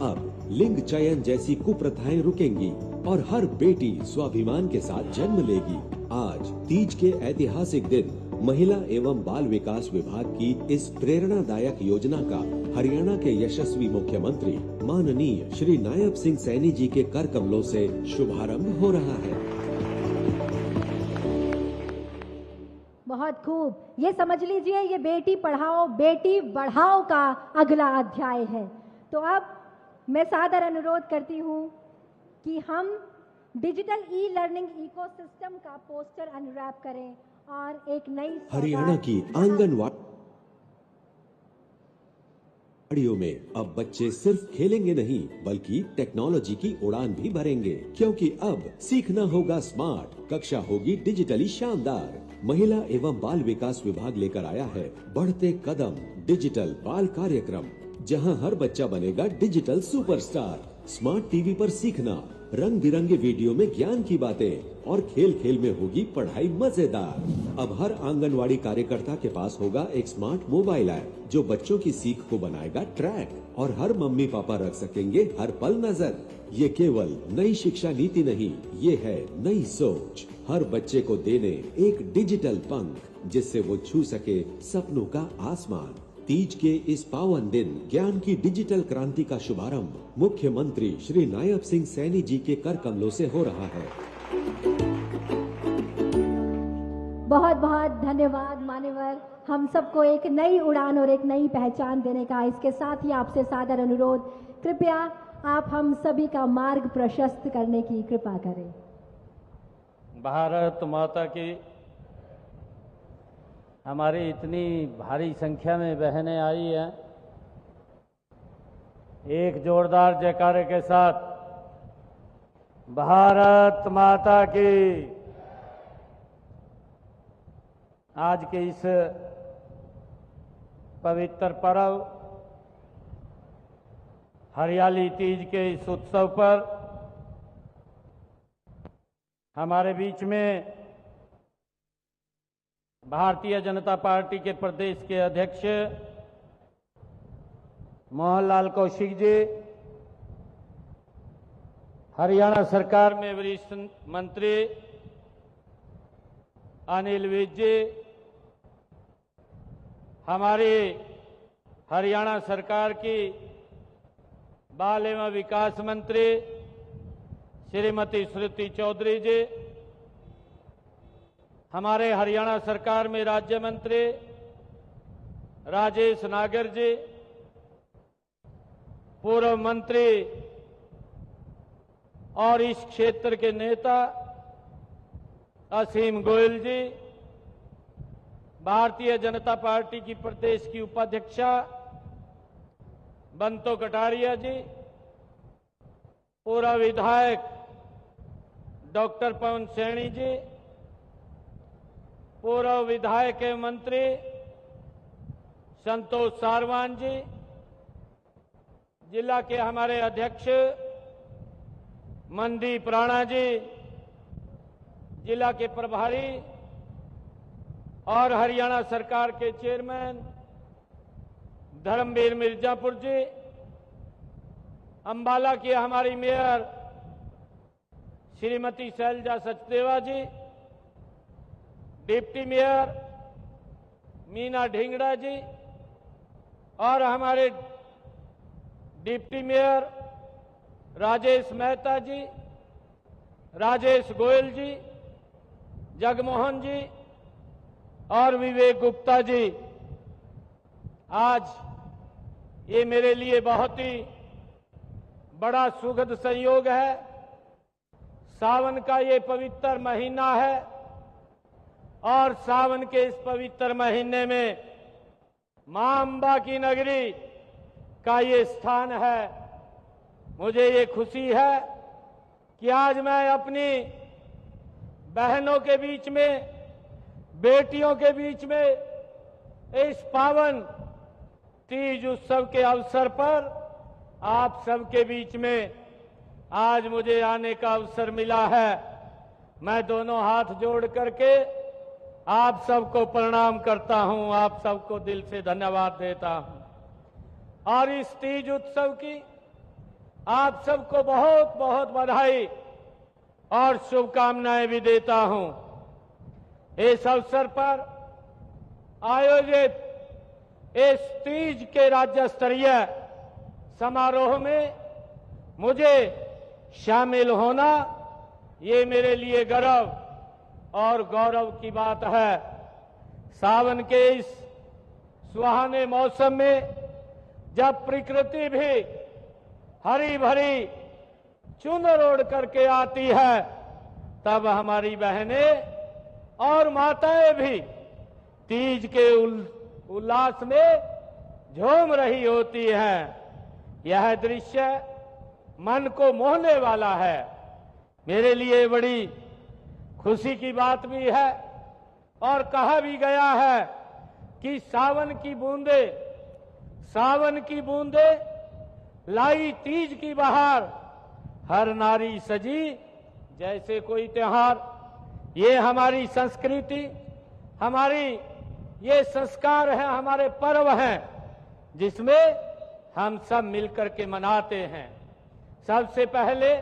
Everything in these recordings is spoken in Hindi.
अब लिंग चयन जैसी कुप्रथाएं रुकेंगी और हर बेटी स्वाभिमान के साथ जन्म लेगी। आज तीज के ऐतिहासिक दिन महिला एवं बाल विकास विभाग की इस प्रेरणादायक योजना का हरियाणा के यशस्वी मुख्यमंत्री माननीय श्री नायब सिंह सैनी जी के कर कमलों से शुभारंभ हो रहा है। बहुत खूब। ये समझ लीजिए, ये बेटी पढ़ाओ बेटी बढ़ाओ का अगला अध्याय है। तो अब मैं सादर अनुरोध करती हूँ कि हम डिजिटल ई लर्निंग इकोसिस्टम का पोस्टर अनरैप करें और एक नई हरियाणा की आंगनवाड़ियों में अब बच्चे सिर्फ खेलेंगे नहीं बल्कि टेक्नोलॉजी की उड़ान भी भरेंगे, क्योंकि अब सीखना होगा स्मार्ट, कक्षा होगी डिजिटली शानदार। महिला एवं बाल विकास विभाग लेकर आया है बढ़ते कदम डिजिटल बाल कार्यक्रम, जहां हर बच्चा बनेगा डिजिटल सुपरस्टार। स्मार्ट टीवी पर सीखना, रंग बिरंगे वीडियो में ज्ञान की बातें और खेल खेल में होगी पढ़ाई मजेदार। अब हर आंगनवाड़ी कार्यकर्ता के पास होगा एक स्मार्ट मोबाइल ऐप जो बच्चों की सीख को बनाएगा ट्रैक, और हर मम्मी पापा रख सकेंगे हर पल नजर। ये केवल नई शिक्षा नीति नहीं, ये है नई सोच। हर बच्चे को देने एक डिजिटल पंख जिससे वो छू सके सपनों का आसमान। तीज के इस पावन दिन ज्ञान की डिजिटल क्रांति का शुभारंभ मुख्यमंत्री श्री नायब सिंह सैनी जी के कर कमलों से हो रहा है। बहुत बहुत धन्यवाद मान्यवर, हम सबको एक नई उड़ान और एक नई पहचान देने का। इसके साथ ही आपसे सादर अनुरोध, कृपया आप हम सभी का मार्ग प्रशस्त करने की कृपा करें। भारत माता की हमारी इतनी भारी संख्या में बहनें आई हैं, एक जोरदार जयकारे के साथ भारत माता की। आज के इस पवित्र पर्व हरियाली तीज के इस उत्सव पर हमारे बीच में भारतीय जनता पार्टी के प्रदेश के अध्यक्ष मोहनलाल कौशिक जी, हरियाणा सरकार में वरिष्ठ मंत्री अनिल विज जी, हमारी हरियाणा सरकार की बाल एवं विकास मंत्री श्रीमती श्रुति चौधरी जी, हमारे हरियाणा सरकार में राज्य मंत्री राजेश नागर जी, पूर्व मंत्री और इस क्षेत्र के नेता असीम गोयल जी, भारतीय जनता पार्टी की प्रदेश की उपाध्यक्षा बंतो कटारिया जी, पूर्व विधायक डॉक्टर पवन सैनी जी, पूर्व विधायक एवं मंत्री संतोष सारवान जी, जिला के हमारे अध्यक्ष मनदीप राणा जी, जिला के प्रभारी और हरियाणा सरकार के चेयरमैन धर्मवीर मिर्जापुर जी, अंबाला की हमारी मेयर श्रीमती शैलजा सचदेवा जी, डिप्टी मेयर मीना ढिंगड़ा जी और हमारे डिप्टी मेयर राजेश मेहता जी, राजेश गोयल जी, जगमोहन जी और विवेक गुप्ता जी। आज ये मेरे लिए बहुत ही बड़ा सुखद संयोग है। सावन का ये पवित्र महीना है और सावन के इस पवित्र महीने में मां अंबा की नगरी का ये स्थान है। मुझे ये खुशी है कि आज मैं अपनी बहनों के बीच में, बेटियों के बीच में इस पावन तीज उत्सव के अवसर पर आप सबके बीच में आज मुझे आने का अवसर मिला है। मैं दोनों हाथ जोड़ करके आप सबको प्रणाम करता हूं, आप सबको दिल से धन्यवाद देता हूं। और इस तीज उत्सव की आप सबको बहुत बहुत बधाई और शुभकामनाएं भी देता हूं। इस अवसर पर आयोजित इस तीज के राज्य स्तरीय समारोह में मुझे शामिल होना ये मेरे लिए गर्व और गौरव की बात है। सावन के इस सुहाने मौसम में जब प्रकृति भी हरी भरी चुनर ओढ़ करके आती है, तब हमारी बहनें और माताएं भी तीज के उल्लास में झूम रही होती हैं। यह दृश्य मन को मोहने वाला है। मेरे लिए बड़ी खुशी की बात भी है और कहा भी गया है कि सावन की बूंदे लाई तीज की बहार, हर नारी सजी जैसे कोई त्योहार। ये हमारी संस्कृति, हमारी ये संस्कार है, हमारे पर्व हैं जिसमें हम सब मिलकर के मनाते हैं। सबसे पहले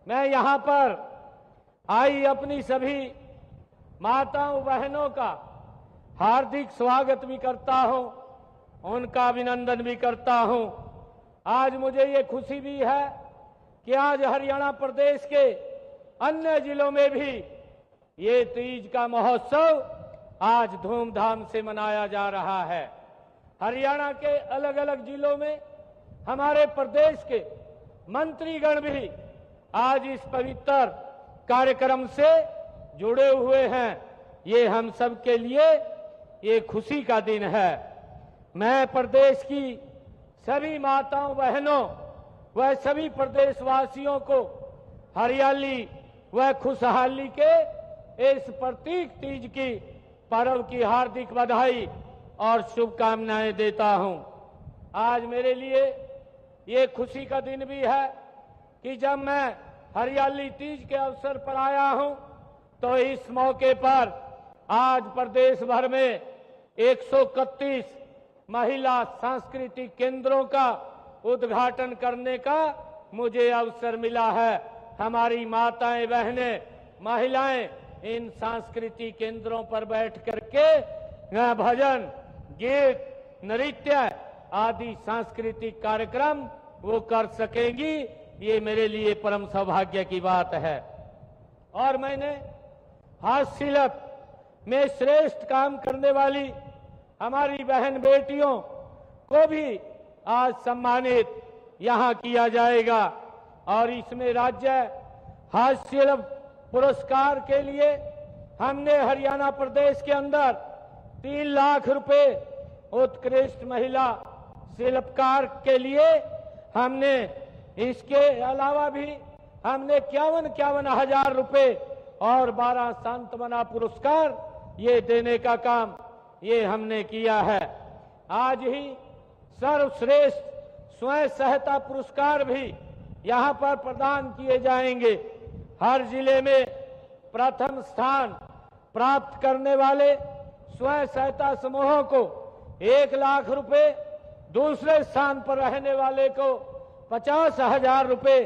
मैं यहाँ पर आई अपनी सभी माताओं बहनों का हार्दिक स्वागत भी करता हूँ, उनका अभिनंदन भी करता हूँ। आज मुझे ये खुशी भी है कि आज हरियाणा प्रदेश के अन्य जिलों में भी ये तीज का महोत्सव आज धूमधाम से मनाया जा रहा है। हरियाणा के अलग अलग जिलों में हमारे प्रदेश के मंत्रीगण भी आज इस पवित्र कार्यक्रम से जुड़े हुए हैं। ये हम सब के लिए ये खुशी का दिन है। मैं प्रदेश की सभी माताओं बहनों व सभी प्रदेशवासियों को हरियाली व खुशहाली के इस प्रतीक तीज की पर्व की हार्दिक बधाई और शुभकामनाएं देता हूं। आज मेरे लिए ये खुशी का दिन भी है कि जब मैं हरियाली तीज के अवसर पर आया हूं, तो इस मौके पर आज प्रदेश भर में 131 महिला सांस्कृतिक केंद्रों का उद्घाटन करने का मुझे अवसर मिला है। हमारी माताएं बहनें महिलाएं इन सांस्कृतिक केंद्रों पर बैठ करके भजन गीत नृत्य आदि सांस्कृतिक कार्यक्रम वो कर सकेंगी। ये मेरे लिए परम सौभाग्य की बात है। और मैंने हस्तशिल्प में श्रेष्ठ काम करने वाली हमारी बहन बेटियों को भी आज सम्मानित यहाँ किया जाएगा। और इसमें राज्य हस्तशिल्प पुरस्कार के लिए हमने हरियाणा प्रदेश के अंदर 3 लाख रुपए उत्कृष्ट महिला शिल्पकार के लिए हमने, इसके अलावा भी हमने 51 हजार रुपए और 12 सांत्वना पुरस्कार ये देने का काम ये हमने किया है। आज ही सर्वश्रेष्ठ स्वयं सहायता पुरस्कार भी यहाँ पर प्रदान किए जाएंगे। हर जिले में प्रथम स्थान प्राप्त करने वाले स्वयं सहायता समूहों को 1 लाख रुपए, दूसरे स्थान पर रहने वाले को 50,000 रुपए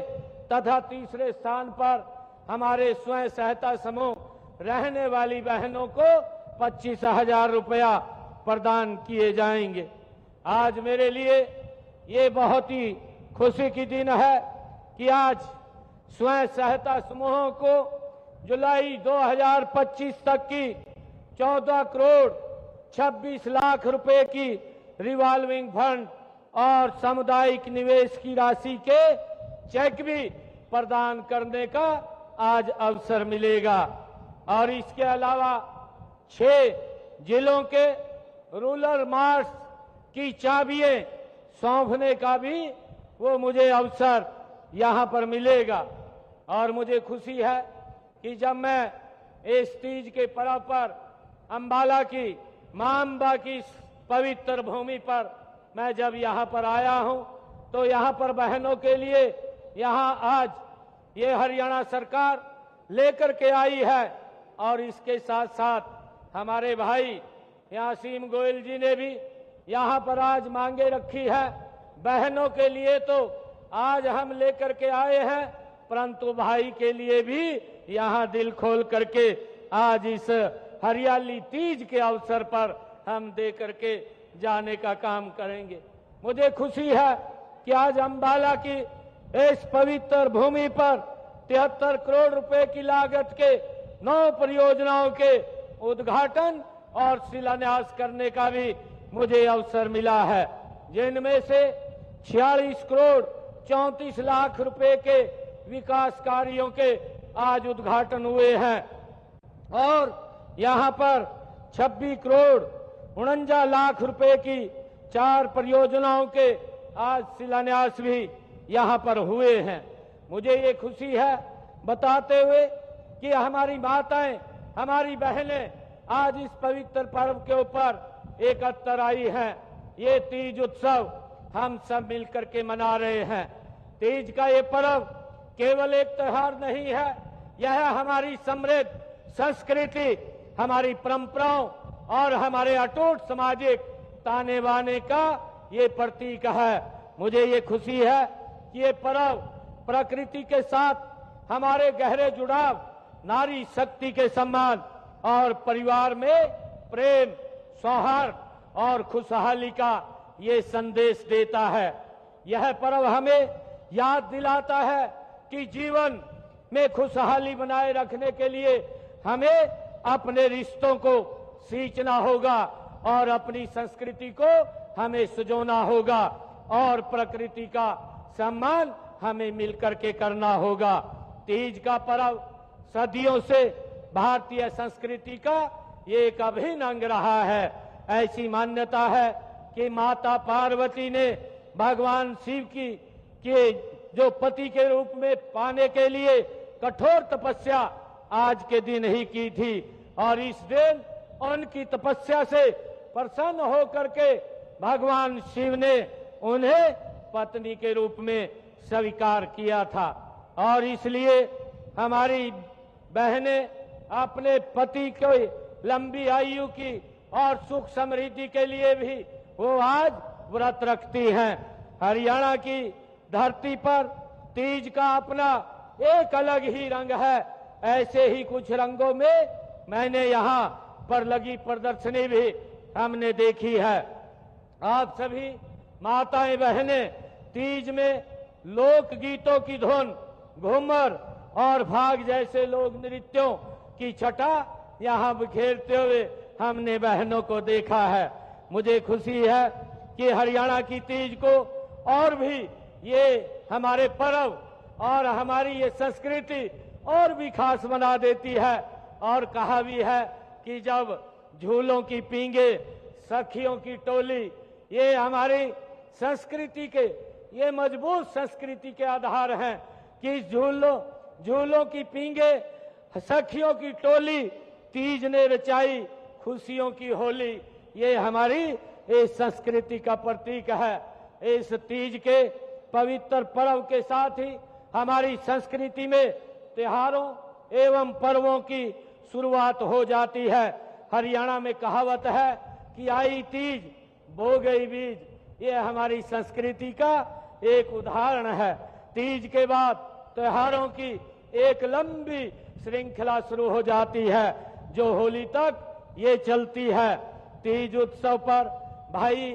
तथा तीसरे स्थान पर हमारे स्वयं सहायता समूह रहने वाली बहनों को 25,000 रुपया प्रदान किए जाएंगे। आज मेरे लिए ये बहुत ही खुशी की दिन है कि आज स्वयं सहायता समूहों को जुलाई 2025 तक की 14 करोड़ 26 लाख रुपए की रिवॉल्विंग फंड और सामुदायिक निवेश की राशि के चेक भी प्रदान करने का आज अवसर मिलेगा। और इसके अलावा 6 जिलों के रूरल मार्ट्स की चाबियां सौंपने का भी वो मुझे अवसर यहाँ पर मिलेगा। और मुझे खुशी है कि जब मैं इस तीज के पर्व पर अंबाला की मां अम्बा की पवित्र भूमि पर मैं जब यहाँ पर आया हूँ, तो यहाँ पर बहनों के लिए यहाँ आज ये हरियाणा सरकार लेकर के आई है। और इसके साथ साथ हमारे भाई यासीम गोयल जी ने भी यहाँ पर आज मांगे रखी है। बहनों के लिए तो आज हम लेकर के आए हैं, परंतु भाई के लिए भी यहाँ दिल खोल करके आज इस हरियाली तीज के अवसर पर हम दे करके जाने का काम करेंगे। मुझे खुशी है कि आज अंबाला की इस पवित्र भूमि पर 73 करोड़ रुपए की लागत के 9 परियोजनाओं के उद्घाटन और शिलान्यास करने का भी मुझे अवसर मिला है, जिनमें से 46 करोड़ 34 लाख रुपए के विकास कार्यों के आज उद्घाटन हुए हैं और यहां पर 26 करोड़ 49 लाख रुपए की 4 परियोजनाओं के आज शिलान्यास भी यहां पर हुए हैं। मुझे ये खुशी है बताते हुए कि हमारी माताएं, हमारी बहनें आज इस पवित्र पर्व के ऊपर एकत्र आई हैं। ये तीज उत्सव हम सब मिलकर के मना रहे हैं। तीज का ये पर्व केवल एक त्योहार नहीं है, यह हमारी समृद्ध संस्कृति, हमारी परंपराओं और हमारे अटूट सामाजिक ताने बाने का ये प्रतीक है। मुझे ये खुशी है कि ये पर्व प्रकृति के साथ हमारे गहरे जुड़ाव, नारी शक्ति के सम्मान और परिवार में प्रेम, सौहार्द और खुशहाली का ये संदेश देता है। यह पर्व हमें याद दिलाता है कि जीवन में खुशहाली बनाए रखने के लिए हमें अपने रिश्तों को सींचना होगा और अपनी संस्कृति को हमें सजोना होगा और प्रकृति का सम्मान हमें मिलकर के करना होगा। तीज का पर्व सदियों से भारतीय संस्कृति का ये एक अभिन्न अंग रहा है। ऐसी मान्यता है कि माता पार्वती ने भगवान शिव के जो पति के रूप में पाने के लिए कठोर तपस्या आज के दिन ही की थी और इस दिन उनकी तपस्या से प्रसन्न होकर के भगवान शिव ने उन्हें पत्नी के रूप में स्वीकार किया था और इसलिए हमारी बहनें अपने पति को लंबी आयु की और सुख समृद्धि के लिए भी वो आज व्रत रखती हैं। हरियाणा की धरती पर तीज का अपना एक अलग ही रंग है। ऐसे ही कुछ रंगों में मैंने यहाँ पर लगी प्रदर्शनी भी हमने देखी है। आप सभी माताएं बहनें तीज में लोक गीतों की धुन, घूमर और भाग जैसे लोक नृत्यों की छटा यहाँ बिखेरते हुए हमने बहनों को देखा है। मुझे खुशी है कि हरियाणा की तीज को और भी ये हमारे पर्व और हमारी ये संस्कृति और भी खास बना देती है। और कहा भी है कि जब झूलों की पींगे, सखियों की टोली, ये हमारी संस्कृति के, ये मजबूत संस्कृति के आधार हैं कि झूलों की पींगे, सखियों की टोली, तीज ने रचाई खुशियों की होली, ये हमारी इस संस्कृति का प्रतीक है। इस तीज के पवित्र पर्व के साथ ही हमारी संस्कृति में त्योहारों एवं पर्वों की शुरुआत हो जाती है। हरियाणा में कहावत है कि आई तीज बो गई बीज, ये हमारी संस्कृति का एक उदाहरण है। तीज के बाद त्योहारों की एक लंबी श्रृंखला शुरू हो जाती है जो होली तक ये चलती है। तीज उत्सव पर भाई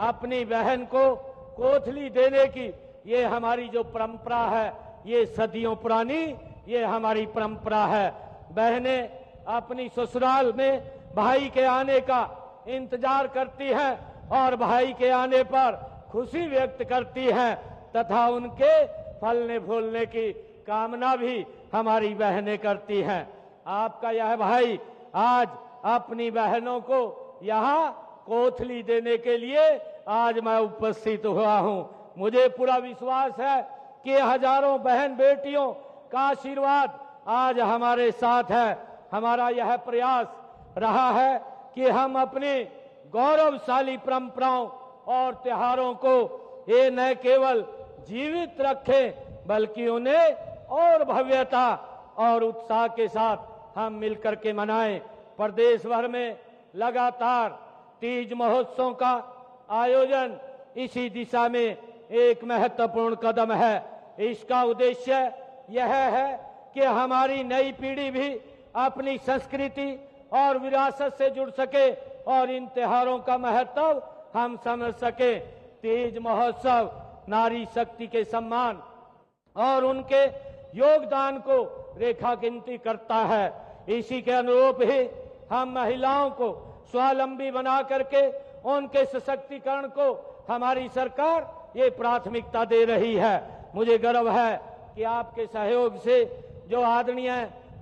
अपनी बहन को कोथली देने की ये हमारी जो परंपरा है, ये सदियों पुरानी ये हमारी परंपरा है। बहनें अपनी ससुराल में भाई के आने का इंतजार करती हैं और भाई के आने पर खुशी व्यक्त करती हैं तथा उनके फलने फूलने की कामना भी हमारी बहनें करती हैं। आपका यह भाई आज अपनी बहनों को यहाँ कोथली देने के लिए आज मैं उपस्थित हुआ हूँ। मुझे पूरा विश्वास है कि हजारों बहन बेटियों का आशीर्वाद आज हमारे साथ है। हमारा यह प्रयास रहा है कि हम अपनी गौरवशाली परंपराओं और त्योहारों को ये न केवल जीवित रखें बल्कि उन्हें और भव्यता और उत्साह के साथ हम मिलकर के मनाएं। प्रदेश भर में लगातार तीज महोत्सव का आयोजन इसी दिशा में एक महत्वपूर्ण कदम है। इसका उद्देश्य यह है कि हमारी नई पीढ़ी भी अपनी संस्कृति और विरासत से जुड़ सके और इन त्योहारों का महत्व हम समझ सके। तीज महोत्सव नारी शक्ति के सम्मान और उनके योगदान को रेखांकित करता है। इसी के अनुरूप ही हम महिलाओं को स्वावलंबी बना करके उनके सशक्तिकरण को हमारी सरकार ये प्राथमिकता दे रही है। मुझे गर्व है कि आपके सहयोग से जो आदरणीय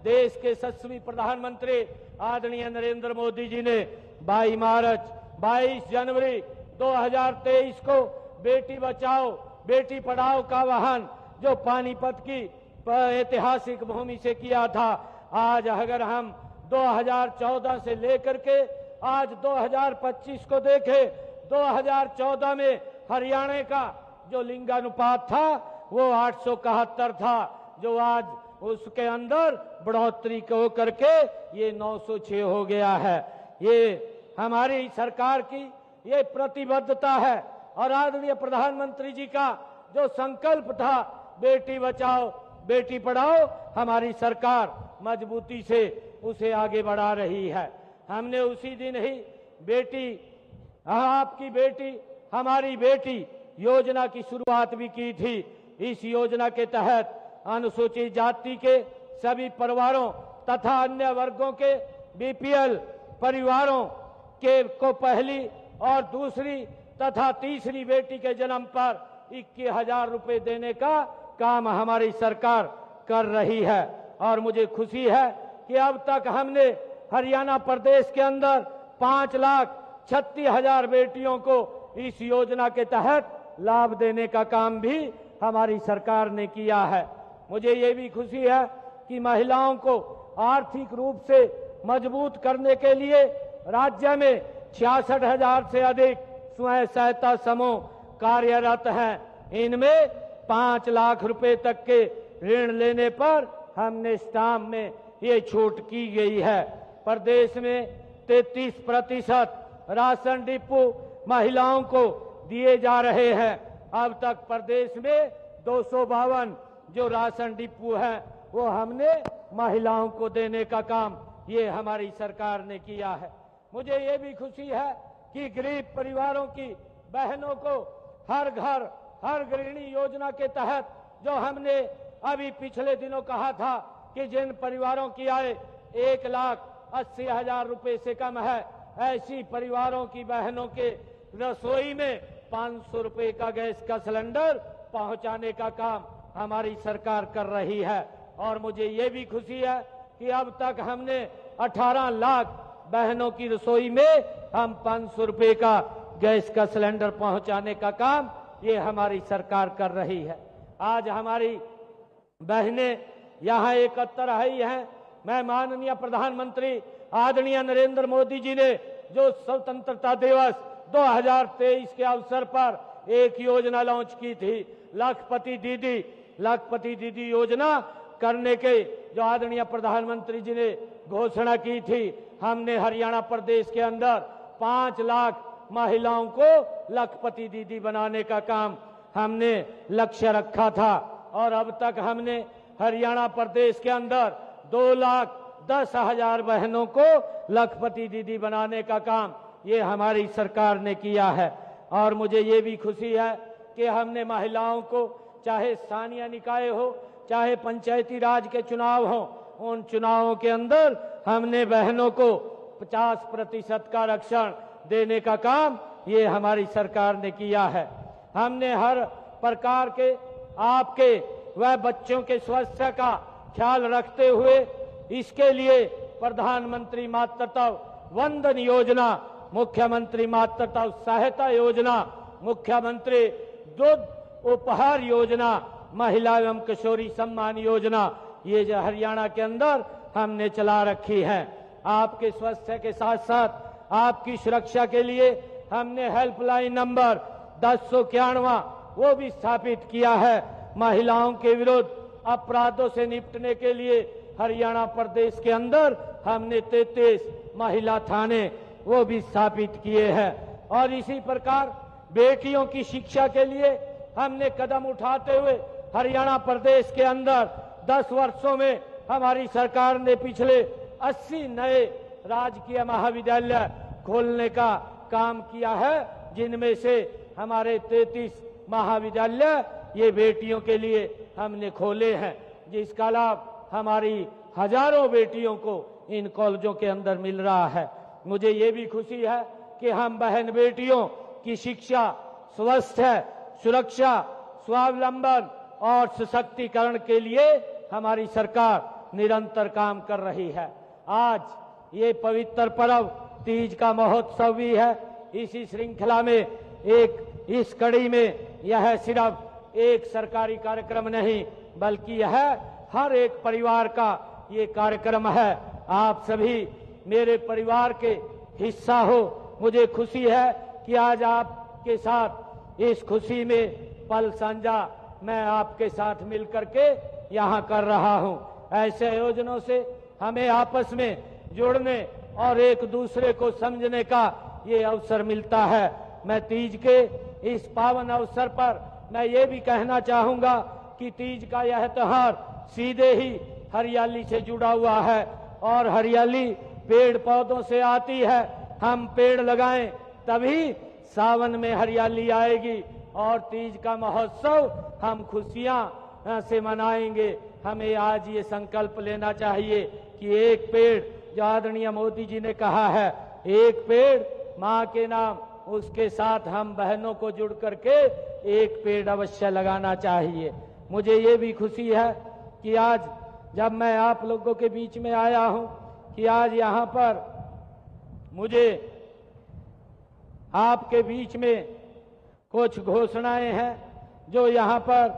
देश के यशस्वी प्रधानमंत्री आदरणीय नरेंद्र मोदी जी ने 22 जनवरी 2023 को बेटी बचाओ बेटी पढ़ाओ का आह्वान जो पानीपत की ऐतिहासिक भूमि से किया था, आज अगर हम 2014 से लेकर के आज 2025 को देखें, 2014 में हरियाणा का जो लिंगानुपात था वो 871 था, जो आज उसके अंदर बढ़ोतरी को करके ये 906 हो गया है। ये हमारी सरकार की ये प्रतिबद्धता है और आदरणीय प्रधानमंत्री जी का जो संकल्प था बेटी बचाओ बेटी पढ़ाओ, हमारी सरकार मजबूती से उसे आगे बढ़ा रही है। हमने उसी दिन ही बेटी आपकी बेटी हमारी बेटी योजना की शुरुआत भी की थी। इस योजना के तहत अनुसूचित जाति के सभी परिवारों तथा अन्य वर्गों के बीपीएल परिवारों के को पहली और दूसरी तथा तीसरी बेटी के जन्म पर 21,000 रुपए देने का काम हमारी सरकार कर रही है। और मुझे खुशी है कि अब तक हमने हरियाणा प्रदेश के अंदर 5,36,000 बेटियों को इस योजना के तहत लाभ देने का काम भी हमारी सरकार ने किया है। मुझे ये भी खुशी है कि महिलाओं को आर्थिक रूप से मजबूत करने के लिए राज्य में 66,000 से अधिक स्वयं सहायता समूह कार्यरत हैं। इनमें 5 लाख रुपए तक के ऋण लेने पर हमने स्टाम्प में ये छूट की गई है। प्रदेश में 33% राशन डिपो महिलाओं को दिए जा रहे हैं। अब तक प्रदेश में 252 जो राशन डिपो है वो हमने महिलाओं को देने का काम ये हमारी सरकार ने किया है। मुझे ये भी खुशी है कि गरीब परिवारों की बहनों को हर घर हर गृहिणी योजना के तहत जो हमने अभी पिछले दिनों कहा था कि जिन परिवारों की आय 1,80,000 रुपए से कम है, ऐसी परिवारों की बहनों के रसोई में 500 रुपए का गैस का सिलेंडर पहुंचाने का काम हमारी सरकार कर रही है। और मुझे ये भी खुशी है कि अब तक हमने 18 लाख बहनों की रसोई में हम 500 रुपए का गैस का सिलेंडर पहुंचाने का काम ये हमारी सरकार कर रही है। आज हमारी बहनें यहाँ एकत्र आई हैं। मैं माननीय प्रधानमंत्री आदरणीय नरेंद्र मोदी जी ने जो स्वतंत्रता दिवस 2023 के अवसर पर एक योजना लॉन्च की थी, लखपति दीदी योजना करने के जो आदरणीय प्रधानमंत्री जी ने घोषणा की थी, हमने हरियाणा प्रदेश के अंदर 5 लाख महिलाओं को लखपति दीदी बनाने का काम हमने लक्ष्य रखा था। और अब तक हमने हरियाणा प्रदेश के अंदर 2,10,000 बहनों को लखपति दीदी बनाने का काम ये हमारी सरकार ने किया है। और मुझे ये भी खुशी है कि हमने महिलाओं को चाहे स्थानीय निकाय हो चाहे पंचायती राज के चुनाव हो, उन चुनावों के अंदर हमने बहनों को 50% का आरक्षण देने का काम ये हमारी सरकार ने किया है। हमने हर प्रकार के आपके व बच्चों के स्वास्थ्य का ख्याल रखते हुए इसके लिए प्रधानमंत्री मातृत्व वंदन योजना, मुख्यमंत्री मातृत्व सहायता योजना, मुख्यमंत्री दुग्ध उपहार योजना, महिला एवं किशोरी सम्मान योजना ये जो हरियाणा के अंदर हमने चला रखी है। आपके स्वास्थ्य के साथ साथ आपकी सुरक्षा के लिए हमने हेल्पलाइन नंबर 1091 वो भी स्थापित किया है। महिलाओं के विरुद्ध अपराधों से निपटने के लिए हरियाणा प्रदेश के अंदर हमने 33 महिला थाने वो भी स्थापित किए हैं। और इसी प्रकार बेटियों की शिक्षा के लिए हमने कदम उठाते हुए हरियाणा प्रदेश के अंदर 10 वर्षों में हमारी सरकार ने पिछले 80 नए राजकीय महाविद्यालय खोलने का काम किया है, जिनमें से हमारे 33 महाविद्यालय ये बेटियों के लिए हमने खोले हैं, जिसका लाभ हमारी हजारों बेटियों को इन कॉलेजों के अंदर मिल रहा है। मुझे ये भी खुशी है कि हम बहन बेटियों की शिक्षा, स्वास्थ्य, सुरक्षा, स्वावलंबन और सशक्तिकरण के लिए हमारी सरकार निरंतर काम कर रही है। आज ये पवित्र पर्व तीज का महोत्सव भी है। इसी श्रृंखला में इस कड़ी में यह सिर्फ एक सरकारी कार्यक्रम नहीं, बल्कि यह हर एक परिवार का ये कार्यक्रम है। आप सभी मेरे परिवार के हिस्सा हो। मुझे खुशी है कि आज आपके साथ इस खुशी में पल साझा मैं आपके साथ मिलकर के यहाँ कर रहा हूँ। ऐसे आयोजनों से हमें आपस में जुड़ने और एक दूसरे को समझने का ये अवसर मिलता है। मैं तीज के इस पावन अवसर पर मैं ये भी कहना चाहूंगा कि तीज का यह त्योहार सीधे ही हरियाली से जुड़ा हुआ है और हरियाली पेड़ पौधों से आती है। हम पेड़ लगाएं तभी सावन में हरियाली आएगी और तीज का महोत्सव हम खुशियां से मनाएंगे। हमें आज ये संकल्प लेना चाहिए कि एक पेड़, जो आदरणीय मोदी जी ने कहा है, एक पेड़ माँ के नाम, उसके साथ हम बहनों को जुड़ करके एक पेड़ अवश्य लगाना चाहिए। मुझे ये भी खुशी है कि आज जब मैं आप लोगों के बीच में आया हूं कि आज यहाँ पर मुझे आपके बीच में कुछ घोषणाएं हैं जो यहाँ पर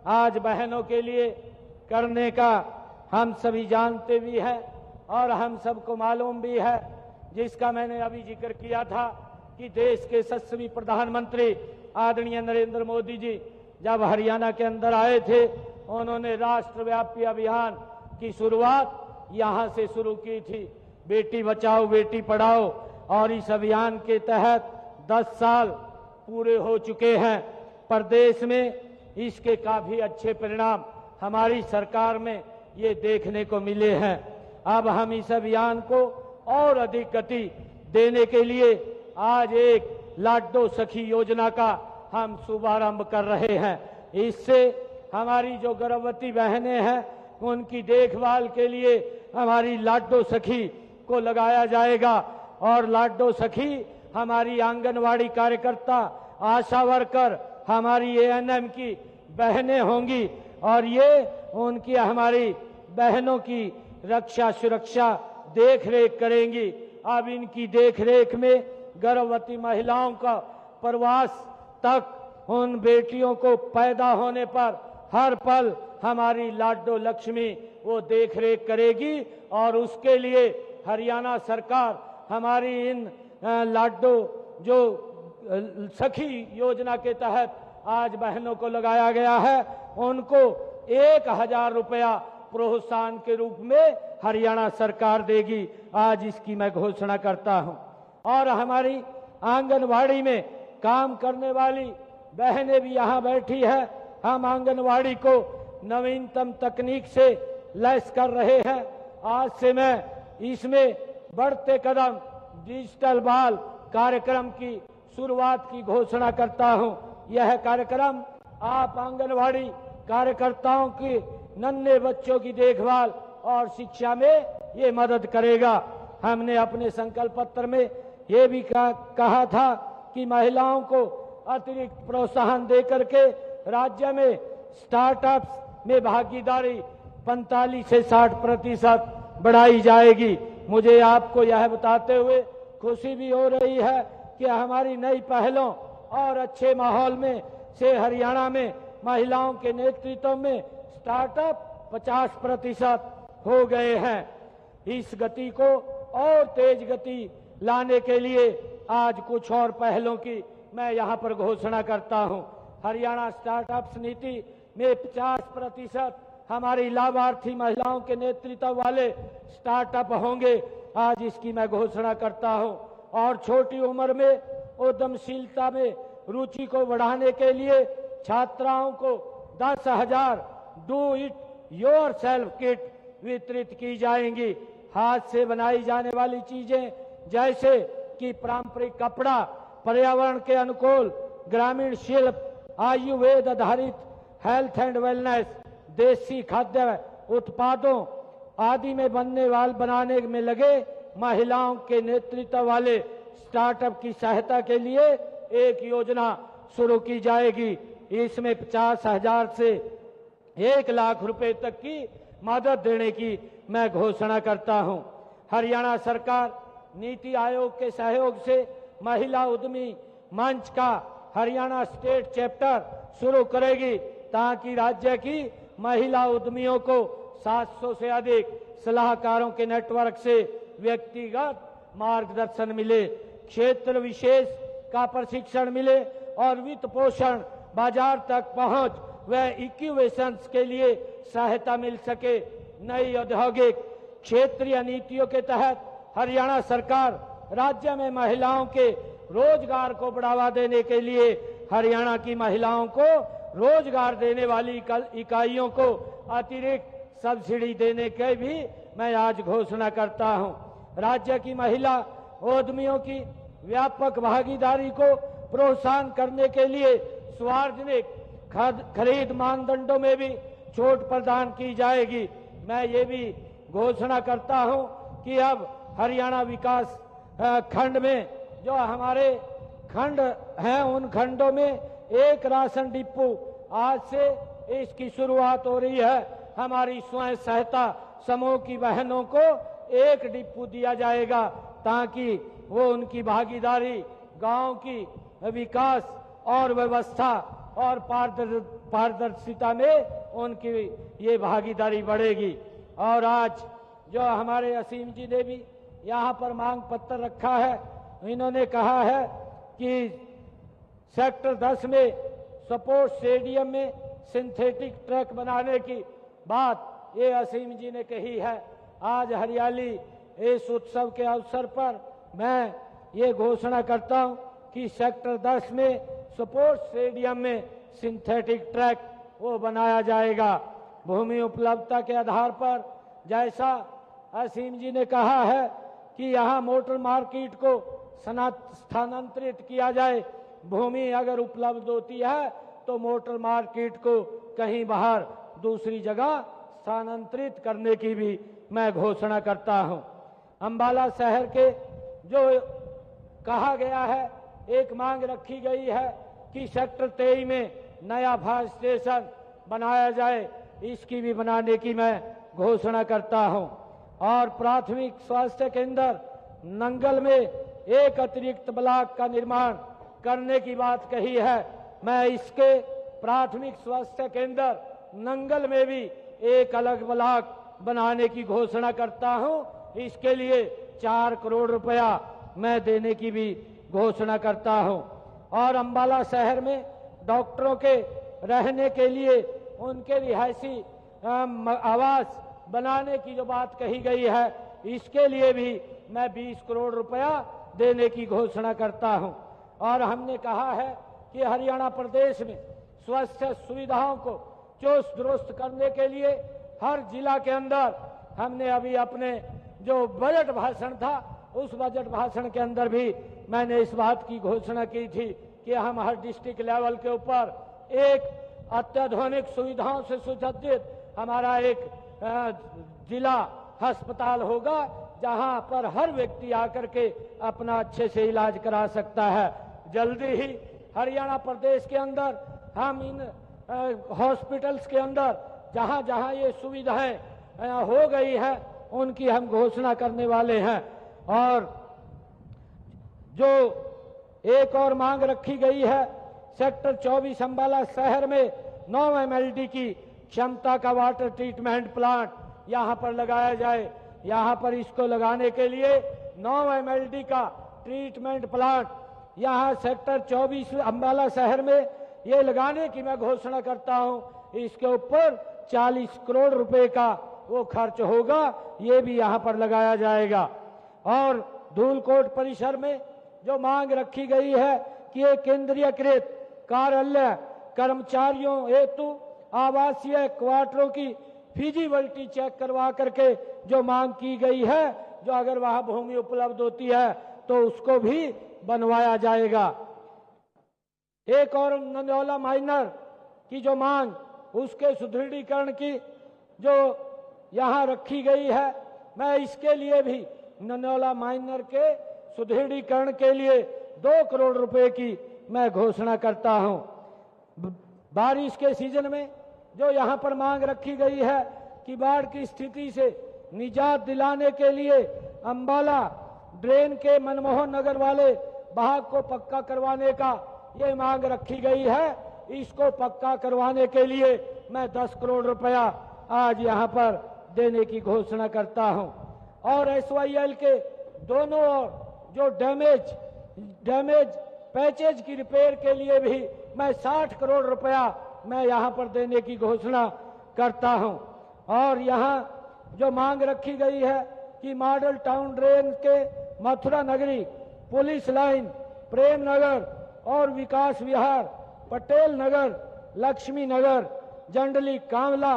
आज बहनों के लिए करने का हम सभी जानते भी हैं और हम सबको मालूम भी है, जिसका मैंने अभी जिक्र किया था कि देश के यशस्वी प्रधानमंत्री आदरणीय नरेंद्र मोदी जी जब हरियाणा के अंदर आए थे, उन्होंने राष्ट्रव्यापी अभियान की शुरुआत यहाँ से शुरू की थी, बेटी बचाओ बेटी पढ़ाओ। और इस अभियान के तहत 10 साल पूरे हो चुके हैं। प्रदेश में इसके काफी अच्छे परिणाम हमारी सरकार में ये देखने को मिले हैं। अब हम इस अभियान को और अधिक गति देने के लिए आज एक लाडो सखी योजना का हम शुभारंभ कर रहे हैं। इससे हमारी जो गर्भवती बहनें हैं उनकी देखभाल के लिए हमारी लाडो सखी को लगाया जाएगा और लाडो सखी हमारी आंगनवाड़ी कार्यकर्ता, आशा वर्कर, हमारी एएनएम की बहनें होंगी और ये उनकी हमारी बहनों की रक्षा सुरक्षा देख रेख करेंगी। अब इनकी देख रेख में गर्भवती महिलाओं का प्रवास तक उन बेटियों को पैदा होने पर हर पल हमारी लाडो लक्ष्मी वो देख रेख करेगी और उसके लिए हरियाणा सरकार हमारी इन लाडो जो सखी योजना के तहत आज बहनों को लगाया गया है, उनको 1000 रुपया प्रोत्साहन के रूप में हरियाणा सरकार देगी। आज इसकी मैं घोषणा करता हूं। और हमारी आंगनवाड़ी में काम करने वाली बहनें भी यहाँ बैठी है। हम आंगनवाड़ी को नवीनतम तकनीक से लैस कर रहे हैं। आज से मैं इसमें बढ़ते कदम डिजिटल बाल कार्यक्रम की शुरुआत की घोषणा करता हूं। यह कार्यक्रम आप आंगनवाड़ी कार्यकर्ताओं की नन्हे बच्चों की देखभाल और शिक्षा में ये मदद करेगा। हमने अपने संकल्प पत्र में ये भी कहा था कि महिलाओं को अतिरिक्त प्रोत्साहन देकर के राज्य में स्टार्टअप्स में भागीदारी 45 से 60% बढ़ाई जाएगी। मुझे आपको यह बताते हुए खुशी भी हो रही है कि हमारी नई पहलों और अच्छे माहौल में से हरियाणा में महिलाओं के नेतृत्व में स्टार्टअप 50% हो गए हैं। इस गति को और तेज गति लाने के लिए आज कुछ और पहलों की मैं यहाँ पर घोषणा करता हूँ। हरियाणा स्टार्टअप्स नीति में 50% हमारी लाभार्थी महिलाओं के नेतृत्व वाले स्टार्टअप होंगे। आज इसकी मैं घोषणा करता हूं। और छोटी उम्र में उद्यमशीलता में रुचि को बढ़ाने के लिए छात्राओं को 10,000 do it your self kit वितरित की जाएंगी। हाथ से बनाई जाने वाली चीजें जैसे कि पारंपरिक कपड़ा, पर्यावरण के अनुकूल ग्रामीण शिल्प, आयुर्वेद आधारित हेल्थ एंड वेलनेस, देसी खाद्य उत्पादों आदि में बनाने में लगे महिलाओं के नेतृत्व वाले स्टार्टअप की सहायता के लिए एक योजना शुरू की जाएगी। इसमें 50,000 से 1 लाख रुपए तक की मदद देने की मैं घोषणा करता हूं। हरियाणा सरकार नीति आयोग के सहयोग से महिला उद्यमी मंच का हरियाणा स्टेट चैप्टर शुरू करेगी ताकि राज्य की महिला उद्यमियों को 700 से अधिक सलाहकारों के नेटवर्क से व्यक्तिगत मार्गदर्शन मिले, क्षेत्र विशेष का प्रशिक्षण मिले और वित्त पोषण, बाजार तक पहुंच व इक्यूवेशन के लिए सहायता मिल सके। नई औद्योगिक क्षेत्रीय नीतियों के तहत हरियाणा सरकार राज्य में महिलाओं के रोजगार को बढ़ावा देने के लिए हरियाणा की महिलाओं को रोजगार देने वाली इकाइयों को अतिरिक्त सब्सिडी देने के भी मैं आज घोषणा करता हूं। राज्य की महिला उद्यमियों की व्यापक भागीदारी को प्रोत्साहन करने के लिए सार्वजनिक खरीद मानदंडों में भी छूट प्रदान की जाएगी। मैं ये भी घोषणा करता हूं कि अब हरियाणा विकास खंड में जो हमारे खंड हैं उन खंडों में एक राशन डिपो आज से इसकी शुरुआत हो रही है। हमारी स्वयं सहायता समूह की बहनों को एक डिपो दिया जाएगा ताकि वो उनकी भागीदारी गांव की विकास और व्यवस्था और पारदर्शिता में उनकी ये भागीदारी बढ़ेगी। और आज जो हमारे असीम जी ने भी यहाँ पर मांग पत्र रखा है, इन्होंने कहा है कि सेक्टर 10 में स्पोर्ट्स स्टेडियम में सिंथेटिक ट्रैक बनाने की बात ये असीम जी ने कही है। आज हरियाली इस उत्सव के अवसर पर मैं ये घोषणा करता हूं कि सेक्टर 10 में स्पोर्ट्स स्टेडियम में सिंथेटिक ट्रैक वो बनाया जाएगा। भूमि उपलब्धता के आधार पर जैसा असीम जी ने कहा है कि यहाँ मोटर मार्केट को स्थानांतरित किया जाए। भूमि अगर उपलब्ध होती है तो मोटर मार्केट को कहीं बाहर दूसरी जगह स्थानांतरित करने की भी मैं घोषणा करता हूं। अंबाला शहर के जो कहा गया है, एक मांग रखी गई है कि सेक्टर 23 में नया फायर स्टेशन बनाया जाए, इसकी भी बनाने की मैं घोषणा करता हूं। और प्राथमिक स्वास्थ्य केंद्र नंगल में एक अतिरिक्त ब्लॉक का निर्माण करने की बात कही है। मैं इसके प्राथमिक स्वास्थ्य केंद्र नंगल में भी एक अलग ब्लॉक बनाने की घोषणा करता हूं। इसके लिए 4 करोड़ रुपया मैं देने की भी घोषणा करता हूं। और अंबाला शहर में डॉक्टरों के रहने के लिए उनके रिहायशी आवास बनाने की जो बात कही गई है, इसके लिए भी मैं 20 करोड़ रुपया देने की घोषणा करता हूं। और हमने कहा है कि हरियाणा प्रदेश में स्वास्थ्य सुविधाओं को चुस्त दुरुस्त करने के लिए हर जिला के अंदर हमने अभी अपने जो बजट भाषण था उस बजट भाषण के अंदर भी मैंने इस बात की घोषणा की थी कि हम हर डिस्ट्रिक्ट लेवल के ऊपर एक अत्याधुनिक सुविधाओं से सुसज्जित हमारा एक जिला अस्पताल होगा जहां पर हर व्यक्ति आकर के अपना अच्छे से इलाज करा सकता है। जल्दी ही हरियाणा प्रदेश के अंदर हम इन हॉस्पिटल्स के अंदर जहां जहां ये सुविधाएं हो गई है उनकी हम घोषणा करने वाले हैं। और जो एक और मांग रखी गई है, सेक्टर 24 अंबाला शहर में 9 MLD की क्षमता का वाटर ट्रीटमेंट प्लांट यहां पर लगाया जाए। यहां पर इसको लगाने के लिए 9 MLD का ट्रीटमेंट प्लांट यहां सेक्टर 24 अंबाला शहर में ये लगाने की मैं घोषणा करता हूं। इसके ऊपर 40 करोड़ रुपए का वो खर्च होगा, ये भी यहां पर लगाया जाएगा। और धूलकोट परिसर में जो मांग रखी गई है कि एक केंद्रीयकृत कार्यालय कर्मचारियों हेतु आवासीय क्वार्टरों की फिजिबिलिटी चेक करवा करके जो मांग की गई है, जो अगर वहां भूमि उपलब्ध होती है तो उसको भी बनवाया जाएगा। एक और नंदौला माइनर की जो मांग, उसके सुदृढ़ीकरण की जो यहां रखी गई है, मैं इसके लिए भी नंदौला माइनर के सुदृढ़ीकरण के लिए 2 करोड़ रुपए की मैं घोषणा करता हूं। बारिश के सीजन में जो यहां पर मांग रखी गई है कि बाढ़ की स्थिति से निजात दिलाने के लिए अंबाला ड्रेन के मनमोहन नगर वाले भाग को पक्का करवाने का ये मांग रखी गई है। इसको पक्का करवाने के लिए मैं 10 करोड़ रुपया आज यहां पर देने की घोषणा करता हूं। और SYL के दोनों ओर जो डैमेज पैचेज की रिपेयर के लिए भी मैं 60 करोड़ रुपया मैं यहां पर देने की घोषणा करता हूं। और यहां जो मांग रखी गई है कि मॉडल टाउन ड्रेन के मथुरा नगरी, पुलिस लाइन, प्रेम नगर और विकास विहार, पटेल नगर, लक्ष्मी नगर, जंडली कांवला,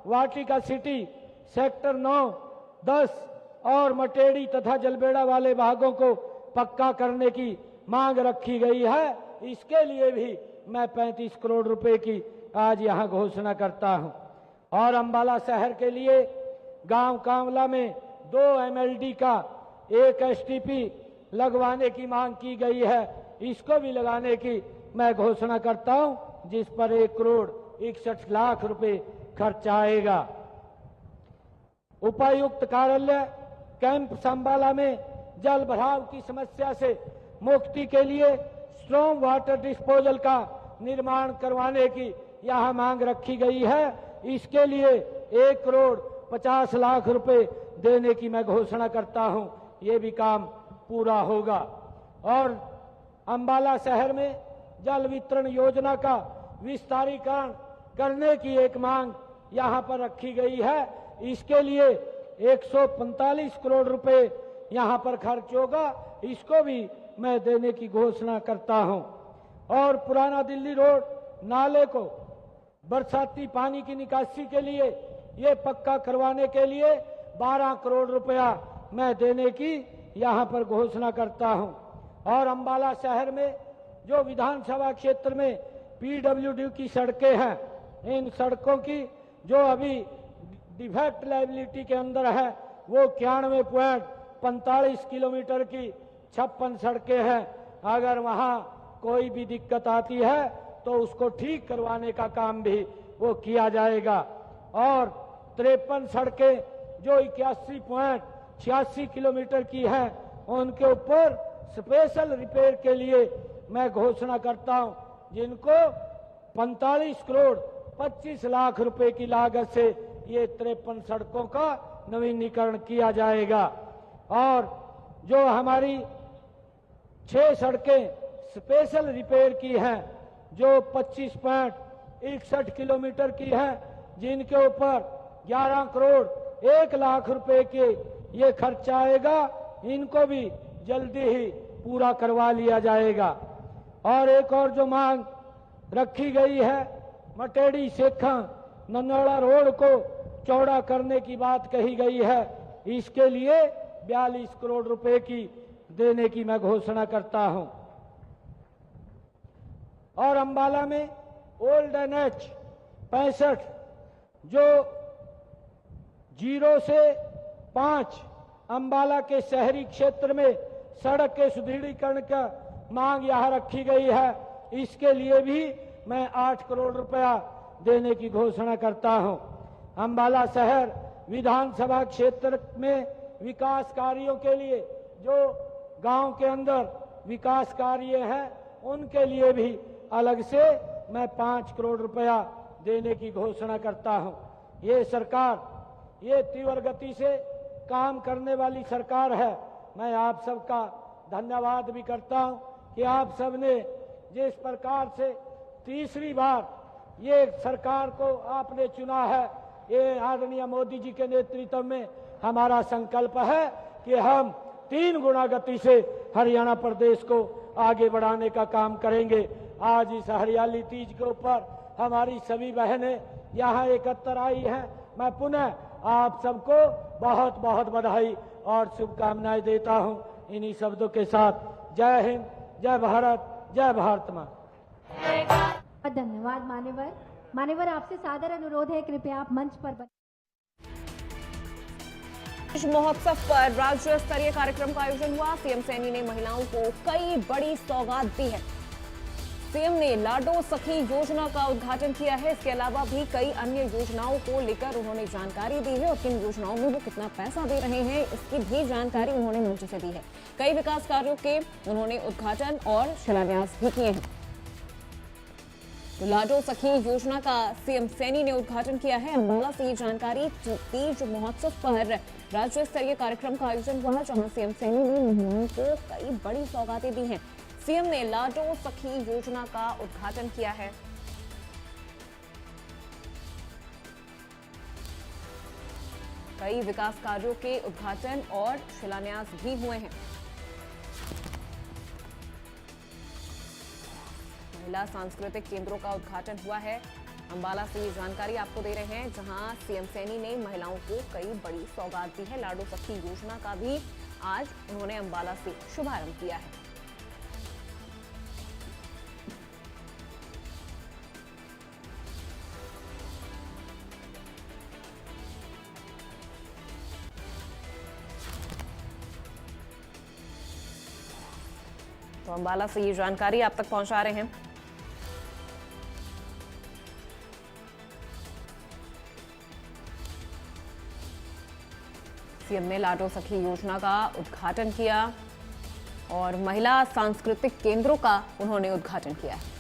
वाटिका सिटी, सेक्टर 9, 10 और मटेड़ी तथा जलबेड़ा वाले भागों को पक्का करने की मांग रखी गई है। इसके लिए भी मैं 35 करोड़ रुपए की आज यहां घोषणा करता हूं। और अंबाला शहर के लिए गांव कांवला में 2 MLD का 1 STP लगवाने की मांग की गई है। इसको भी लगाने की मैं घोषणा करता हूं, जिस पर 1 करोड़ 61 लाख रुपए खर्च आएगा। उपायुक्त कार्यालय कैंप संबाला में जल भराव की समस्या से मुक्ति के लिए स्ट्रॉन्ग वाटर डिस्पोजल का निर्माण करवाने की यहां मांग रखी गई है। इसके लिए 1 करोड़ 50 लाख रुपए देने की मैं घोषणा करता हूं। ये भी काम पूरा होगा। और अंबाला शहर में जल वितरण योजना का विस्तारीकरण करने की एक मांग यहां पर रखी गई है। इसके लिए 145 करोड़ रुपए यहां पर खर्च होगा। इसको भी मैं देने की घोषणा करता हूं। और पुराना दिल्ली रोड नाले को बरसाती पानी की निकासी के लिए ये पक्का करवाने के लिए 12 करोड़ रुपया मैं देने की यहां पर घोषणा करता हूं। और अंबाला शहर में जो विधानसभा क्षेत्र में PWD की सड़कें हैं, इन सड़कों की जो अभी डिफेक्ट लायबिलिटी के अंदर है वो 91.45 किलोमीटर की 56 सड़कें हैं। अगर वहां कोई भी दिक्कत आती है तो उसको ठीक करवाने का काम भी वो किया जाएगा। और 53 सड़कें जो 81.86 किलोमीटर की हैं, उनके ऊपर स्पेशल रिपेयर के लिए मैं घोषणा करता हूं, जिनको 45 करोड़ 25 लाख रुपए की लागत से ये 53 सड़कों का नवीनीकरण किया जाएगा। और जो हमारी 6 सड़कें स्पेशल रिपेयर की हैं, जो 25.61 किलोमीटर की हैं, जिनके ऊपर 11 करोड़ 1 लाख रुपए के ये खर्च आएगा, इनको भी जल्दी ही पूरा करवा लिया जाएगा। और एक और जो मांग रखी गई है, मटेड़ी सेखा नंदौड़ा रोड को चौड़ा करने की बात कही गई है। इसके लिए 42 करोड़ रुपए की देने की मैं घोषणा करता हूं। और अंबाला में ओल्ड NH 65 जो 0 से 5 अंबाला के शहरी क्षेत्र में सड़क के सुदृढ़ीकरण का मांग यहां रखी गई है। इसके लिए भी मैं 8 करोड़ रुपया देने की घोषणा करता हूं। अंबाला शहर विधानसभा क्षेत्र में विकास कार्यों के लिए जो गांव के अंदर विकास कार्य हैं, उनके लिए भी अलग से मैं 5 करोड़ रुपया देने की घोषणा करता हूं। ये सरकार ये तीव्र गति से काम करने वाली सरकार है। मैं आप सबका धन्यवाद भी करता हूं कि आप सबने जिस प्रकार से तीसरी बार ये सरकार को आपने चुना है, ये आदरणीय मोदी जी के नेतृत्व में हमारा संकल्प है कि हम 3 गुना गति से हरियाणा प्रदेश को आगे बढ़ाने का काम करेंगे। आज इस हरियाली तीज के ऊपर हमारी सभी बहनें यहाँ एकत्र आई हैं। मैं पुनः आप सबको बहुत बहुत बधाई और शुभकामनाएं देता हूँ। इन्हीं शब्दों के साथ जय हिंद, जय भारत, जय भारत माँ। धन्यवाद मान्यवर। मान्यवर, आपसे सादर अनुरोध है, कृपया आप मंच पर इस महोत्सव पर राज्य स्तरीय कार्यक्रम का आयोजन हुआ। सीएम सैनी ने महिलाओं को कई बड़ी सौगात दी है। सीएम ने लाडो सखी योजना का उद्घाटन किया है। इसके अलावा भी कई अन्य योजनाओं को लेकर उन्होंने जानकारी दी है और किन योजनाओं में वो कितना पैसा दे रहे हैं इसकी भी जानकारी उन्होंने मंच से दी है। कई विकास कार्यों के उन्होंने उद्घाटन और शिलान्यास भी किए हैं। तो लाडो सखी योजना का सीएम सैनी ने उद्घाटन किया है। अम्बाला से ये जानकारी तीज महोत्सव पर राज्य स्तरीय कार्यक्रम का आयोजन हुआ, जहां सीएम सैनी ने महिलाओं को कई बड़ी सौगातें दी हैं। सीएम ने लाडो सखी योजना का उद्घाटन किया है। कई विकास कार्यों के उद्घाटन और शिलान्यास भी हुए हैं। महिला सांस्कृतिक केंद्रों का उद्घाटन हुआ है। अम्बाला से ये जानकारी आपको दे रहे हैं, जहां सीएम सैनी ने महिलाओं को कई बड़ी सौगात दी है। लाडो सखी योजना का भी आज उन्होंने अम्बाला से शुभारंभ किया है। तो अम्बाला से ये जानकारी आप तक पहुंचा रहे हैं। सीएम ने लाडो सखी योजना का उद्घाटन किया और महिला सांस्कृतिक केंद्रों का उन्होंने उद्घाटन किया है।